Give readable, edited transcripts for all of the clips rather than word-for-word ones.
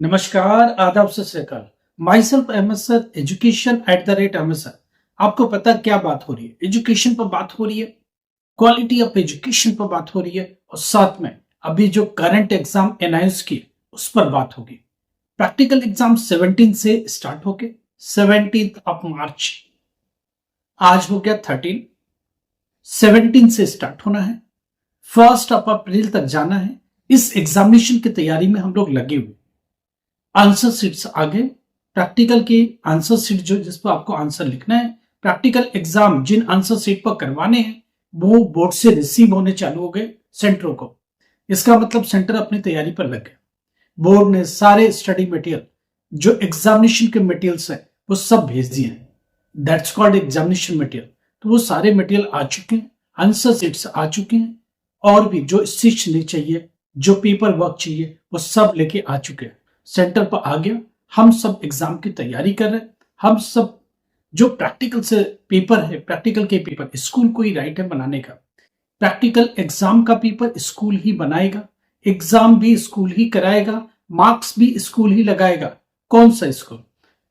नमस्कार, आदाब, सत श्री अकाल। Myself Ahmad sir, education @Ahmad sir. आपको पता क्या बात हो रही है? एजुकेशन पर बात हो रही है, क्वालिटी ऑफ एजुकेशन पर बात हो रही है और साथ में अभी जो करंट एग्जाम अनाउंस की उस पर बात होगी। प्रैक्टिकल एग्जाम 17 से स्टार्ट होके 17 ऑफ मार्च, आज हो गया 13, 17 से स्टार्ट होना है, 1 अप्रैल तक जाना है। इस एग्जामिनेशन की तैयारी में हम लोग लगे हुए। आंसर शीट्स आ गए, प्रैक्टिकल की आंसर शीट जो जिस पर आपको आंसर लिखना है। प्रैक्टिकल एग्जाम जिन आंसर शीट पर करवाने हैं वो बोर्ड से रिसीव होने चालू हो गए सेंटरों को। इसका मतलब सेंटर अपनी तैयारी पर लग गए। बोर्ड ने सारे स्टडी मटेरियल जो एग्जामिनेशन के मटेरियल्स है वो सब भेज दिए हैं। That's called examination material. तो वो सारे मटेरियल आ चुके हैं, आंसर शीट्स आ चुके हैं, और भी जो स्टिच चाहिए, जो पेपर वर्क चाहिए, वो सब लेके आ चुके हैं। सेंटर पर आ गया। हम सब एग्जाम की तैयारी कर रहे हैं। हम सब जो प्रैक्टिकल से पेपर है, प्रैक्टिकल के पेपर स्कूल को ही राइट है बनाने का। प्रैक्टिकल एग्जाम का पेपर स्कूल ही बनाएगा, एग्जाम भी स्कूल ही कराएगा, मार्क्स भी स्कूल ही लगाएगा। कौन सा स्कूल?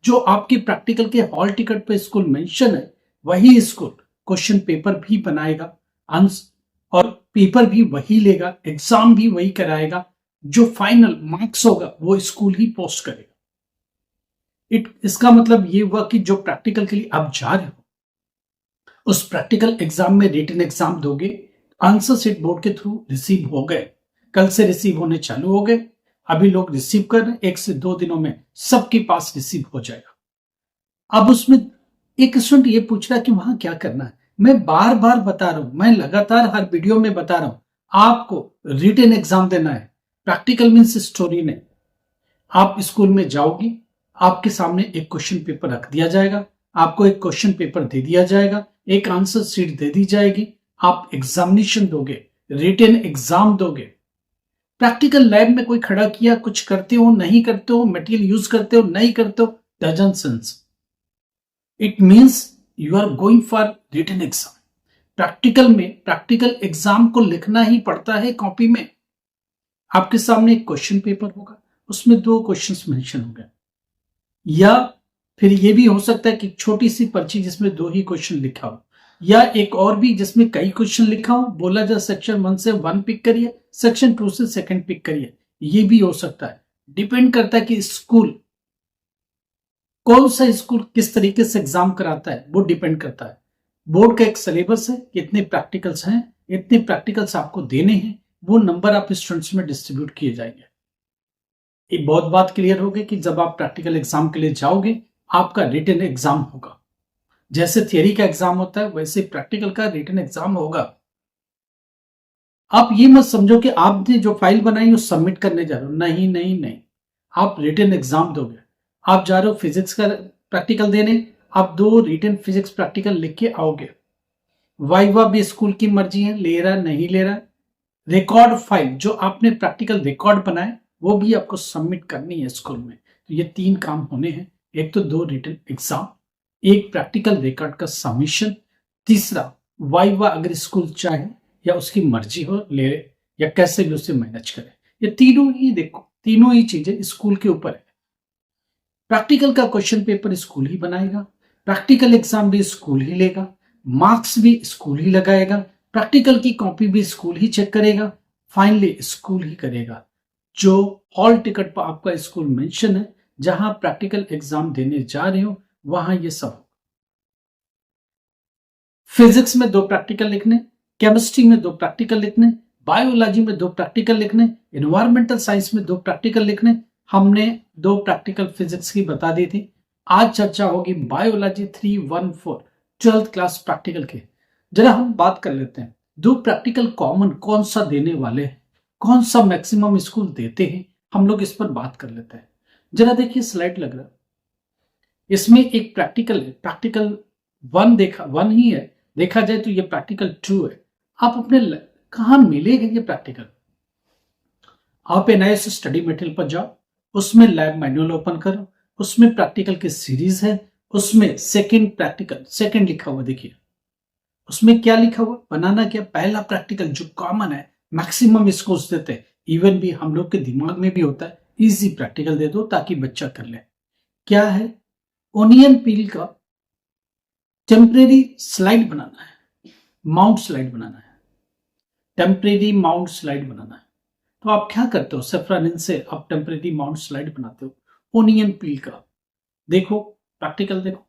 जो आपके प्रैक्टिकल के हॉल टिकट पे स्कूल मेंशन है वही स्कूल क्वेश्चन पेपर भी बनाएगा, और पेपर भी वही लेगा, एग्जाम भी वही कराएगा। जो फाइनल मार्क्स होगा वो स्कूल ही पोस्ट करेगा। इसका मतलब ये हुआ कि जो प्रैक्टिकल के लिए आप जा रहे हो उस प्रैक्टिकल एग्जाम में रिटन एग्जाम दोगे। आंसर शीट बोर्ड के थ्रू रिसीव हो गए, कल से रिसीव होने चालू हो गए। अभी लोग रिसीव कर रहे हैं, 1 से 2 दिनों में सबके पास रिसीव हो जाएगा। अब उसमें एक स्टूडेंट ये पूछ रहा है कि वहां क्या करना है। मैं बार बार बता रहा हूं, मैं लगातार हर वीडियो में बता रहा हूं, आपको रिटन एग्जाम देना है। प्रैक्टिकल मीन्स स्टोरी ने। आप स्कूल में जाओगी, आपके सामने एक क्वेश्चन पेपर रख दिया जाएगा, आपको एक क्वेश्चन पेपर दे दिया जाएगा, एक आंसर शीट दे दी जाएगी, आप एग्जामिनेशन दोगे, रिटन एग्जाम दोगे। प्रैक्टिकल लैब में कोई खड़ा किया, कुछ करते हो नहीं करते हो, मटेरियल यूज करते हो नहीं करते हो, doesn't sense. It means you are going for written exam. Practical में प्रैक्टिकल एग्जाम को लिखना ही पड़ता है कॉपी में। आपके सामने एक क्वेश्चन पेपर होगा, उसमें 2 क्वेश्चंस मेंशन होंगे, या फिर ये भी हो सकता है कि छोटी सी पर्ची जिसमें 2 ही क्वेश्चन लिखा हो, या एक और भी जिसमें कई क्वेश्चन लिखा हो, बोला जाए सेक्शन 1 से 1 पिक करिए, सेक्शन 2 से 2 पिक करिए। ये भी हो सकता है। डिपेंड करता है कि स्कूल कौन सा स्कूल किस तरीके से एग्जाम कराता है, वो डिपेंड करता है। बोर्ड का एक सिलेबस है, कितने प्रैक्टिकल्स हैं, इतने प्रैक्टिकल्स आपको देने हैं, वो नंबर ऑफ स्टूडेंट्स में डिस्ट्रीब्यूट किए जाएंगे। एक बहुत बात क्लियर होगी कि जब आप प्रैक्टिकल एग्जाम के लिए जाओगे, आपका रिटन एग्जाम होगा। जैसे थियरी का एग्जाम होता है वैसे प्रैक्टिकल का रिटन एग्जाम होगा। आप ये मत समझो कि आपने जो फाइल बनाई वो सबमिट करने जा रहे हो, नहीं नहीं नहीं, आप रिटन एग्जाम दोगे। आप जा रहे हो फिजिक्स का प्रैक्टिकल देने, आप 2 रिटन फिजिक्स प्रैक्टिकल लिख के आओगे। वाइवा भी स्कूल की मर्जी है, ले रहा नहीं ले रहा। रिकॉर्ड फाइल जो आपने प्रैक्टिकल रिकॉर्ड बनाए वो भी आपको सबमिट करनी है स्कूल में। तो ये 3 काम होने हैं, एक तो 2 रिटन एग्जाम, एक प्रैक्टिकल रिकॉर्ड का सबमिशन, तीसरा वाइवा अगर स्कूल चाहे या उसकी मर्जी हो ले या कैसे भी उसे मैनेज करे। ये तीनों ही देखो, तीनों ही चीजें स्कूल के ऊपर है। प्रैक्टिकल का क्वेश्चन पेपर स्कूल ही बनाएगा, प्रैक्टिकल एग्जाम भी स्कूल ही लेगा, मार्क्स भी स्कूल ही लगाएगा, प्रैक्टिकल की कॉपी भी स्कूल ही चेक करेगा, फाइनली स्कूल ही करेगा। जो हॉल टिकट पर आपका स्कूल मेंशन है, जहां प्रैक्टिकल एग्जाम देने जा रहे हो, वहां ये सब। फिजिक्स में 2 प्रैक्टिकल लिखने, केमिस्ट्री में 2 प्रैक्टिकल लिखने, बायोलॉजी में 2 प्रैक्टिकल लिखने, एनवायरमेंटल साइंस में 2 प्रैक्टिकल लिखने। हमने 2 प्रैक्टिकल फिजिक्स की बता दी थी। आज चर्चा होगी बायोलॉजी 314 12th क्लास प्रैक्टिकल के। जरा हम बात कर लेते हैं 2 प्रैक्टिकल कॉमन कौन सा देने वाले हैं, कौन सा मैक्सिमम स्कूल देते हैं, हम लोग इस पर बात कर लेते हैं। जरा देखिए, स्लाइड लग रहा है, इसमें एक प्रैक्टिकल है, प्रैक्टिकल 1 ही है, देखा जाए तो ये प्रैक्टिकल 2 है। आप अपने कहां मिलेगा ये प्रैक्टिकल? आप एनआईएस स्टडी मटेरियल पर जाओ, उसमें लैब मैनुअल ओपन करो, उसमें प्रैक्टिकल की सीरीज है, उसमें सेकंड प्रैक्टिकल, सेकंड लिखा हुआ देखिए, उसमें क्या लिखा हुआ, बनाना क्या, पहला प्रैक्टिकल जो कॉमन है, मैक्सिमम स्कूल्स देते हैं, इवन भी हम लोग के दिमाग में भी होता है इजी प्रैक्टिकल दे दो ताकि बच्चा कर ले। क्या है? ओनियन पील का टेम्परेरी स्लाइड बनाना है, माउंट स्लाइड बनाना है, टेम्परेरी माउंट स्लाइड बनाना है। तो आप क्या करते हो? सेफ्रानिन से आप टेम्परेरी माउंट स्लाइड बनाते हो ओनियन पील का। देखो प्रैक्टिकल, देखो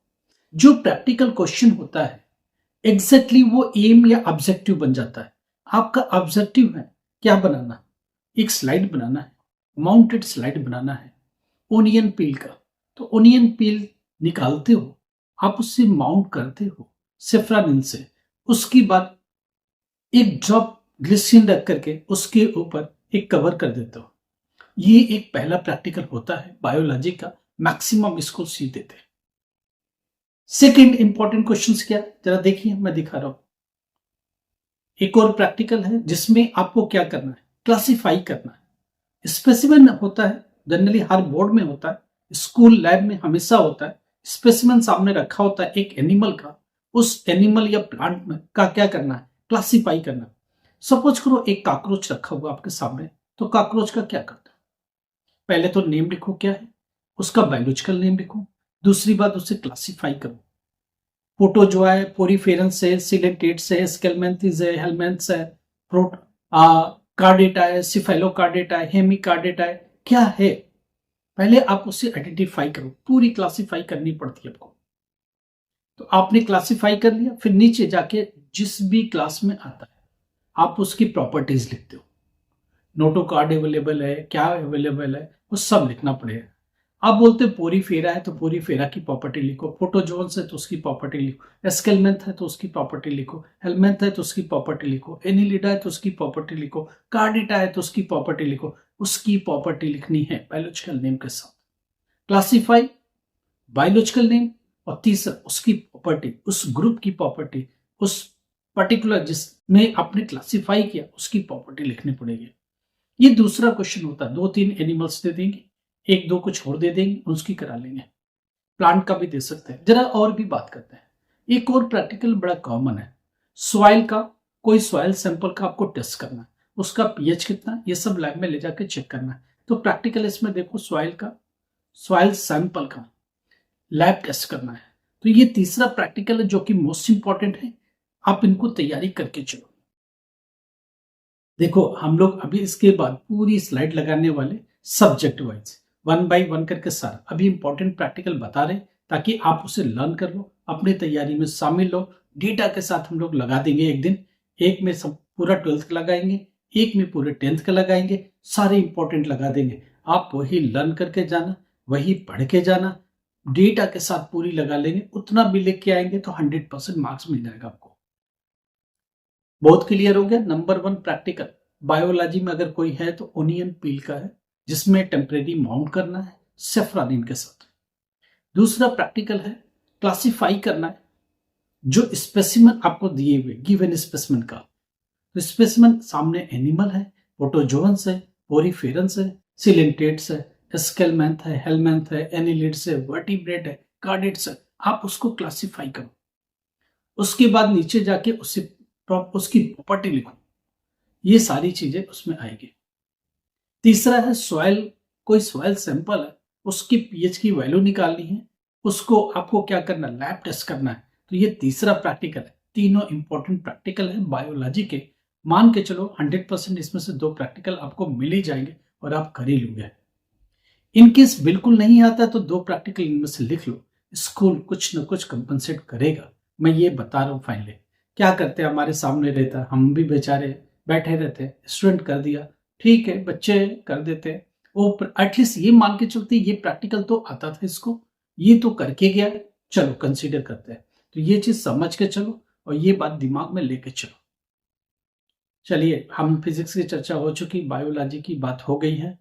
जो प्रैक्टिकल क्वेश्चन होता है एग्जैक्टली वो एम या ऑब्जेक्टिव बन जाता है। आपका ऑब्जेक्टिव है क्या बनाना? एक स्लाइड बनाना है, माउंटेड स्लाइड बनाना है ओनियन पील का। तो ओनियन पील निकालते हो, आप उससे माउंट करते हो सेफ्रानिन से। उसके बाद एक ड्रॉप ग्लिसरीन रख करके उसके ऊपर एक कवर कर देते हो। ये एक पहला प्रैक्टिकल होता है बायोलॉजी का, मैक्सिमम इसको सी देते हैं। सेकेंड इंपॉर्टेंट क्वेश्चन क्या, जरा देखिए मैं दिखा रहा हूं। एक और प्रैक्टिकल है जिसमें आपको क्या करना है? क्लासिफाई करना है। स्पेसिमेन होता है, जनरली हर बोर्ड में होता है, स्कूल लैब में हमेशा होता है। स्पेसिमेन सामने रखा होता है एक एनिमल का, उस एनिमल या प्लांट में का क्या करना है? क्लासिफाई करना। सपोज करो एक काकरोच रखा हुआ आपके सामने, तो काकरोच का क्या करना है? पहले तो नेम लिखो क्या है, उसका बायोलॉजिकल नेम लिखो। दूसरी बात उसे क्लासिफाई करो। प्रोटोजोआ है, पोरीफेरंस है, सिलेंटेट्स है, स्केलमेंथिस है, हेलमेंथ्स है, प्रोट कार्डेटा है, सिफेलोकार्डेटा है, हेमिकार्डेटा है, क्या है? पहले आप उसे आइडेंटिफाई करो। पूरी क्लासिफाई करनी पड़ती है आपको। तो आपने क्लासिफाई कर लिया, फिर नीचे जाके जिस भी क्लास में आता है आप उसकी प्रॉपर्टीज लिखते हो। नोटो कार्ड अवेलेबल है, क्या अवेलेबल है, वो सब लिखना पड़ेगा। आप बोलते हैं पोरीफेरा है तो पोरीफेरा की प्रॉपर्टी लिखो, प्रोटोजोन्स है तो उसकी प्रॉपर्टी लिखो, एस्केलमेंथ है तो उसकी प्रॉपर्टी लिखो, हेलमेंथ है तो उसकी प्रॉपर्टी लिखो, एनिलिडा है तो उसकी प्रॉपर्टी लिखो, कार्डिटा है तो उसकी प्रॉपर्टी लिखो। उसकी प्रॉपर्टी लिखनी है बायोलॉजिकल नेम के साथ। क्लासिफाई, बायोलॉजिकल नेम, और तीसरा उसकी प्रॉपर्टी, उस ग्रुप की प्रॉपर्टी, उस पर्टिकुलर जिसमें आपने क्लासिफाई किया उसकी प्रॉपर्टी लिखनी पड़ेगी। ये दूसरा क्वेश्चन होता है। 2-3 एनिमल्स दे देंगे, एक दो को छोड़ दे देंगे, उसकी करा लेंगे। प्लांट का भी दे सकते हैं। जरा और भी बात करते हैं। एक और प्रैक्टिकल बड़ा कॉमन है, सॉइल का। कोई सॉइल सैंपल का आपको टेस्ट करना है, उसका पीएच कितना, ये सब लैब में ले जाकर चेक करना है। तो प्रैक्टिकल इसमें देखो सॉइल का, सॉइल सैंपल का लैब टेस्ट करना है। तो ये तीसरा प्रैक्टिकल है जो कि मोस्ट इंपॉर्टेंट है। आप इनको तैयारी करके चलो। देखो हम लोग अभी इसके बाद पूरी स्लाइड लगाने वाले सब्जेक्ट वाइज 1 बाय 1 करके सारा अभी इंपॉर्टेंट प्रैक्टिकल बता रहे ताकि आप उसे लर्न कर लो, अपनी तैयारी में शामिल लो। डेटा के साथ हम लोग लगा देंगे एक दिन, एक में सब पूरा 12th का लगाएंगे, एक में पूरे 10th का लगाएंगे, सारे इंपॉर्टेंट लगा देंगे। आप वही लर्न करके जाना, वही पढ़ के जाना, डेटा के साथ पूरी लगा लेंगे। उतना भी लिख के आएंगे तो 100% मार्क्स मिल जाएगा आपको। बहुत क्लियर हो गया। नंबर 1 प्रैक्टिकल बायोलॉजी में अगर कोई है तो ओनियन पील का है, जिसमें टेम्परेरी माउंट करना है सेफ्रानिन के साथ। दूसरा प्रैक्टिकल है क्लासिफाई करना है जो स्पेसिमेन आपको दिए हुए गिवन स्पेसिमेन का। तो स्पेसिमेन सामने एनिमल है, प्रोटोजोन्स है, पोरीफेरंस है, सिलेंटेट्स है, स्केलमेंथ है, हेलमेंथ है, एनिलिड्स है, वर्टिब्रेट है, कार्डेट्स है। आप उसको क्लासिफाई करो। उसके बाद नीचे जाके उसकी प्रॉपर्टी लिखो। ये सारी चीजें उसमें आएगी। तीसरा है सॉइल, कोई सॉइल सैंपल है, उसकी पीएच की वैल्यू निकालनी है, उसको आपको क्या करना, लैब टेस्ट करना है। तो ये तीसरा प्रैक्टिकल है। तीनों इंपॉर्टेंट प्रैक्टिकल है बायोलॉजी के। मान के चलो 100% इसमें से 2 प्रैक्टिकल आपको मिल ही जाएंगे और आप कर ही लोगे। इनकेस बिल्कुल नहीं आता तो 2 प्रैक्टिकल इनमें से लिख लो, स्कूल कुछ ना कुछ कंपनसेट करेगा। मैं ये बता रहा हूँ। फाइनली क्या करते हैं, हमारे सामने रहता, हम भी बेचारे बैठे रहते, स्टूडेंट कर दिया, ठीक है, बच्चे कर देते, वो एटलीस्ट ये मान के चलते ये प्रैक्टिकल तो आता था इसको, ये तो करके गया, चलो कंसीडर करते हैं। तो ये चीज समझ के चलो और ये बात दिमाग में लेके चलो। चलिए, हम फिजिक्स की चर्चा हो चुकी, बायोलॉजी की बात हो गई है,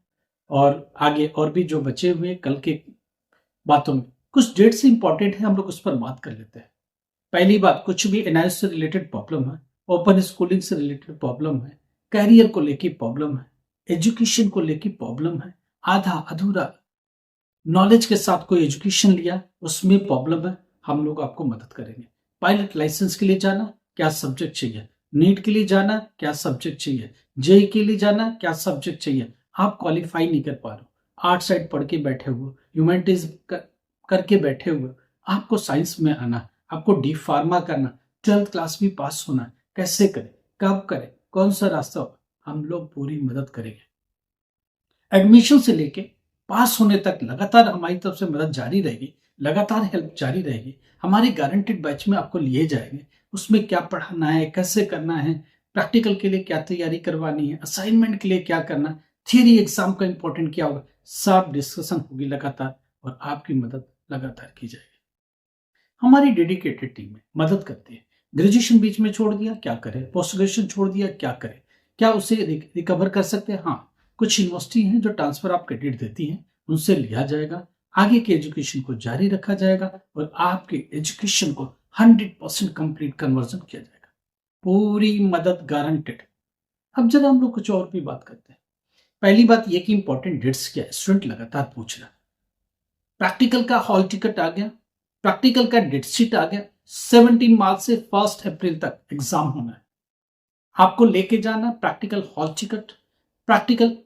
और आगे और भी जो बचे हुए कल के बातों में कुछ डेट से इंपॉर्टेंट है, हम लोग उस पर बात कर लेते हैं। पहली बात, कुछ भी एनआईएस से रिलेटेड प्रॉब्लम है, ओपन स्कूलिंग से रिलेटेड प्रॉब्लम है, कैरियर को लेके प्रॉब्लम है, एजुकेशन को लेके प्रॉब्लम है, आधा अधूरा नॉलेज के साथ कोई एजुकेशन लिया उसमें प्रॉब्लम है, हम लोग आपको मदद करेंगे। पायलट लाइसेंस के लिए जाना, क्या सब्जेक्ट चाहिए, नीट के लिए जाना, क्या सब्जेक्ट चाहिए, जेई के लिए जाना, क्या सब्जेक्ट चाहिए, आप क्वालिफाई नहीं कर पा रहे हो, आर्ट साइड पढ़ के बैठे हुए, ह्यूमैनिटीज करके बैठे हुए, आपको साइंस में आना, आपको डी फार्मा करना, 12th क्लास भी पास होना, कैसे करें, कब करें, कौन सा रास्ता हो, हम लोग पूरी मदद करेंगे। एडमिशन से लेके पास होने तक लगातार हमारी तरफ से मदद जारी रहेगी, लगातार हेल्प जारी रहेगी। हमारे गारंटेड बैच में आपको लिए जाएंगे, उसमें क्या पढ़ाना है, कैसे करना है, प्रैक्टिकल के लिए क्या तैयारी करवानी है, असाइनमेंट के लिए क्या करना, थियरी एग्जाम का इंपॉर्टेंट क्या होगा, सब डिस्कशन होगी लगातार और आपकी मदद लगातार की जाएगी। हमारी डेडिकेटेड टीम में मदद करती है। ग्रेजुएशन बीच में छोड़ दिया, क्या करें, पोस्ट ग्रेजुएशन छोड़ दिया, क्या करें, क्या उसे रिकवर कर सकते हैं। हाँ, कुछ यूनिवर्सिटी हैं जो ट्रांसफर ऑफ क्रेडिट देती हैं, उनसे लिया जाएगा, आगे के एजुकेशन को जारी रखा जाएगा और आपके एजुकेशन को 100% कंप्लीट कन्वर्जन किया जाएगा। पूरी मदद गारंटेड। अब जरा हम लोग कुछ और भी बात करते हैं। पहली बात यह कि इंपॉर्टेंट डेट्स क्या है, स्टूडेंट लगातार पूछ रहा है। प्रैक्टिकल का हॉल टिकट आ गया, प्रैक्टिकल का डेट शीट आ गया, 17 मार्च से 1 अप्रैल तक एग्जाम होना है। आपको लेके जाना practical hall ticket, practical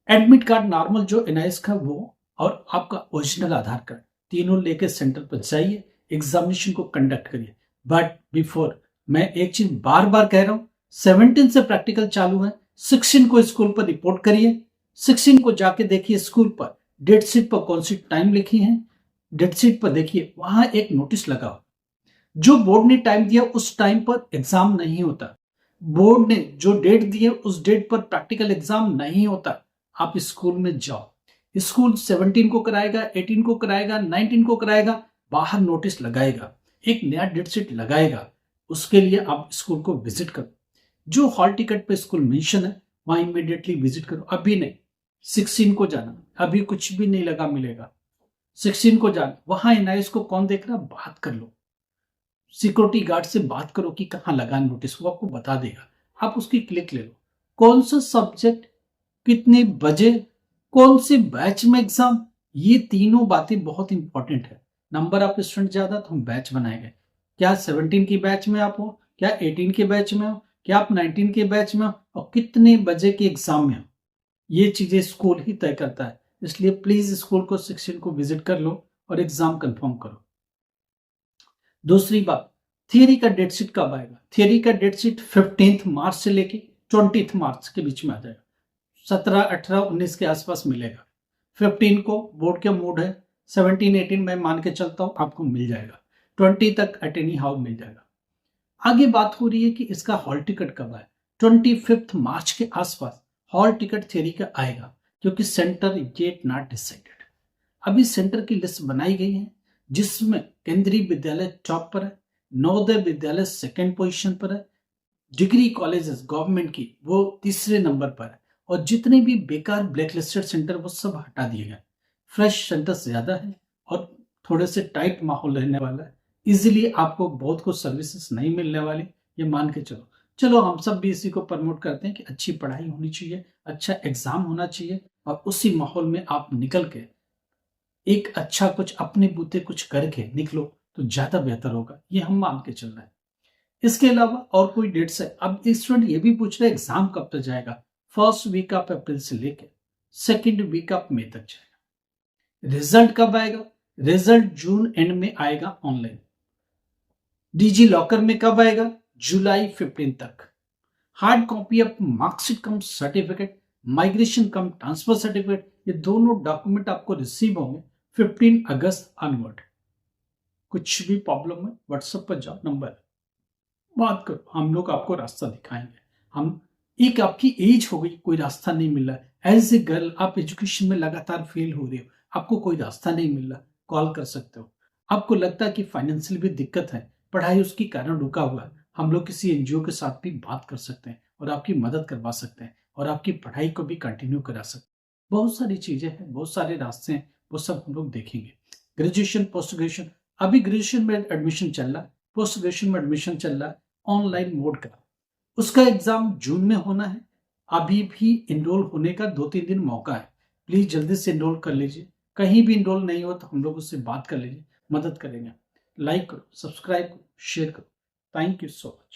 admit card normal जो एनआईएस का वो, और आपका ओरिजिनल आधार कार्ड, तीनों लेके सेंटर पर जाइए, एग्जामिनेशन को कंडक्ट करिए। बट बिफोर मैं एक चीज बार बार कह रहा हूं, 17 से प्रैक्टिकल चालू है, 16 को स्कूल पर रिपोर्ट करिए, 16 को जाके देखिए स्कूल पर डेट शीट पर कौन सी टाइम लिखी है, डेट शीट पर देखिए वहां एक नोटिस लगा हो, जो बोर्ड ने टाइम दिया उस टाइम पर एग्जाम नहीं होता, बोर्ड ने जो डेट दी है उस डेट पर प्रैक्टिकल एग्जाम नहीं होता। आप स्कूल में जाओ, स्कूल 17 को कराएगा, 18 को कराएगा, 19 को कराएगा, बाहर नोटिस लगाएगा, एक नया डेट शीट लगाएगा, उसके लिए आप स्कूल को विजिट करो। जो हॉल टिकट पे स्कूल मेंशन है वहां इमीडिएटली विजिट करो, अभी नहीं। 16 को जाना, अभी कुछ भी नहीं लगा मिलेगा, 16 को जाना, वहां एनआईएस को कौन देख रहा, बात कर लो, सिक्योरिटी गार्ड से बात करो कि कहाँ लगा नोटिस, वो आपको बता देगा, आप उसकी क्लिक ले लो। कौन सा सब्जेक्ट, कितने बजे, कौन से बैच में एग्जाम, ये तीनों बातें बहुत इंपॉर्टेंट है। नंबर ऑफ स्टूडेंट ज्यादा तो हम बैच बनाएंगे, क्या 17 की बैच में आप हो, क्या 18 के बैच में हो, क्या आप 19 के बैच में हो, और कितने बजे के एग्जाम में हो, ये चीजें स्कूल ही तय करता है। इसलिए प्लीज स्कूल को 16 को विजिट कर लो और एग्जाम कंफर्म करो। दूसरी बात, थियरी का डेट शीट कब आएगा, थियरी का डेट शीट 15 मार्च से लेके 20 मार्च के बीच में आ जाएगा, 17, 18, 19 के आसपास मिलेगा। 15 को बोर्ड के मूड है, 17, 18 मैं मान के चलता हूं आपको मिल जाएगा, 20 तक एट एनी हाउ मिल जाएगा। आगे बात हो रही है कि इसका हॉल टिकट कब आए, 25 मार्च के आसपास हॉल टिकट थियरी का आएगा, क्योंकि सेंटर येट नॉट डिसाइडेड। अभी सेंटर की लिस्ट बनाई गई है, जिसमें केंद्रीय विद्यालय टॉप पर है, नवोदय विद्यालय सेकंड पोजीशन पर है, डिग्री कॉलेजेस गवर्नमेंट की वो तीसरे नंबर पर है, और जितने भी बेकार ब्लैकलिस्टेड सेंटर वो सब हटा दिए गए। फ्रेश सेंटर ज्यादा है और थोड़े से टाइट माहौल रहने वाला है, इजीली आपको बहुत कुछ सर्विसेज नहीं मिलने वाली, ये मान के चलो। चलो हम सब भी इसी को प्रमोट करते हैं कि अच्छी पढ़ाई होनी चाहिए, अच्छा एग्जाम होना चाहिए, और उसी माहौल में आप निकल के एक अच्छा कुछ अपने बूते कुछ करके निकलो तो ज्यादा बेहतर होगा, ये हम मान के चल रहे हैं। इसके अलावा और कोई डेट्स है, अब स्टूडेंट ये भी पूछ रहे एग्जाम कब तक जाएगा, 1st वीक ऑफ अप्रैल से लेकर 2nd वीक ऑफ मई तक जाएगा। रिजल्ट कब आएगा, रिजल्ट जून एंड में आएगा ऑनलाइन। डिजी लॉकर में कब आएगा, जुलाई 15 तक। Hard copy of marksheet come certificate, migration come transfer certificate, ये दोनों डॉक्यूमेंट आपको रिसीव होंगे 15 अगस्त ऑनवर्ड। कुछ भी प्रॉब्लम है व्हाट्सएप पर जाओ, नंबर है, बात करो, हम लोग आपको रास्ता दिखाएंगे। हम एक आपकी एज हो गई, कोई रास्ता नहीं मिल रहा है, एज ए गर्ल आप एजुकेशन में लगातार फेल हो रहे हो, आपको कोई रास्ता नहीं मिल रहा, कॉल कर सकते हो। आपको लगता है कि फाइनेंशियल भी दिक्कत है, पढ़ाई उसकी कारण रुका हुआ है, हम लोग किसी एनजीओ के साथ भी बात कर सकते हैं और आपकी मदद करवा सकते हैं और आपकी पढ़ाई को भी कंटिन्यू करा सकते हैं। बहुत सारी चीजें हैं, बहुत सारे रास्ते हैं, वो सब हम लोग देखेंगे। ग्रेजुएशन, पोस्ट ग्रेजुएशन, अभी ग्रेजुएशन में एडमिशन चल रहा है, पोस्ट ग्रेजुएशन में एडमिशन चल रहा है ऑनलाइन मोड का, उसका एग्जाम जून में होना है। अभी भी इनरोल होने का 2-3 दिन मौका है, प्लीज जल्दी से इनरोल कर लीजिए। कहीं भी इनरोल नहीं हो तो हम लोग उससे बात कर लीजिए, मदद करेंगे। लाइक करो, सब्सक्राइब करो, शेयर करो। Thank you so much.